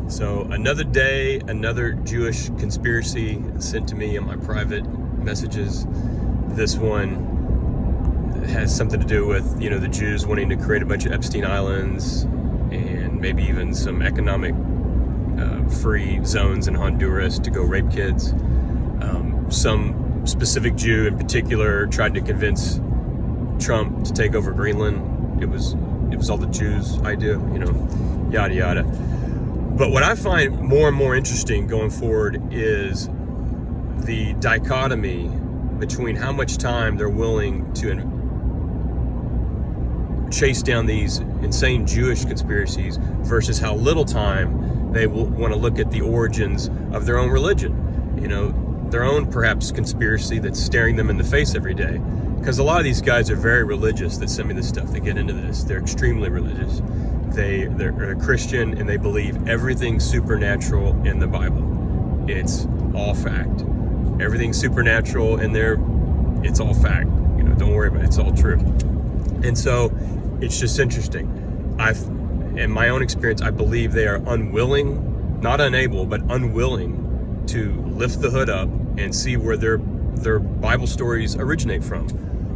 So another day, another Jewish conspiracy sent to me in my private messages. This one has something to do with, the Jews wanting to create a bunch of Epstein Islands and maybe even some economic free zones in Honduras to go rape kids. Some specific Jew in particular tried to convince Trump to take over Greenland. It was all the Jews' idea, yada yada. But what I find more and more interesting going forward is the dichotomy between how much time they're willing to chase down these insane Jewish conspiracies versus how little time they will want to look at the origins of their own religion. Their own perhaps conspiracy that's staring them in the face every day. Because a lot of these guys are very religious that send me this stuff. They get into this. They're extremely religious. They're a Christian and they believe everything's supernatural in the Bible. It's all fact. Everything's supernatural in there. It's all fact. Don't worry about it. It's all true. And so it's just interesting. In my own experience, I believe they are unwilling, not unable, but unwilling to lift the hood up and see where their Bible stories originate from.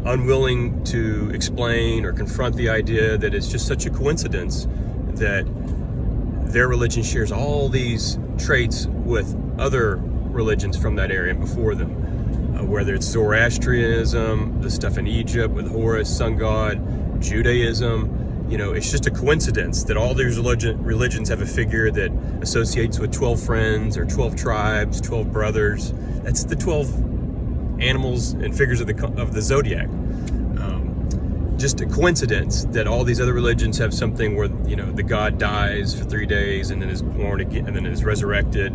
Unwilling to explain or confront the idea that it's just such a coincidence that their religion shares all these traits with other religions from that area and before them. Whether it's Zoroastrianism, the stuff in Egypt with Horus, sun god, Judaism, it's just a coincidence that all these religions have a figure that associates with 12 friends or 12 tribes, 12 brothers. That's the 12 animals and figures of the zodiac. Just a coincidence that all these other religions have something where the god dies for 3 days and then is born again and then is resurrected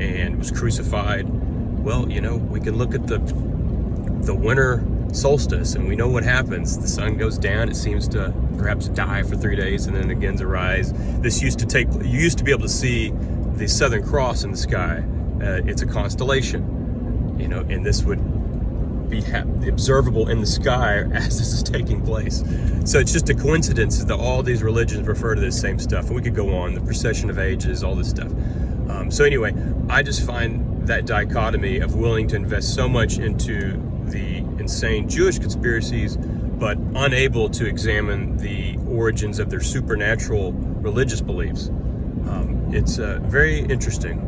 and was crucified. Well, we can look at the winter solstice and we know what happens. The sun goes down, it seems to perhaps die for 3 days and then again arise. You used to be able to see the Southern Cross in the sky. It's a constellation, and this would be observable in the sky as this is taking place. So it's just a coincidence that all these religions refer to this same stuff. And we could go on, the procession of ages, all this stuff. So anyway, I just find that dichotomy of willing to invest so much into the insane Jewish conspiracies, but unable to examine the origins of their supernatural religious beliefs. It's very interesting.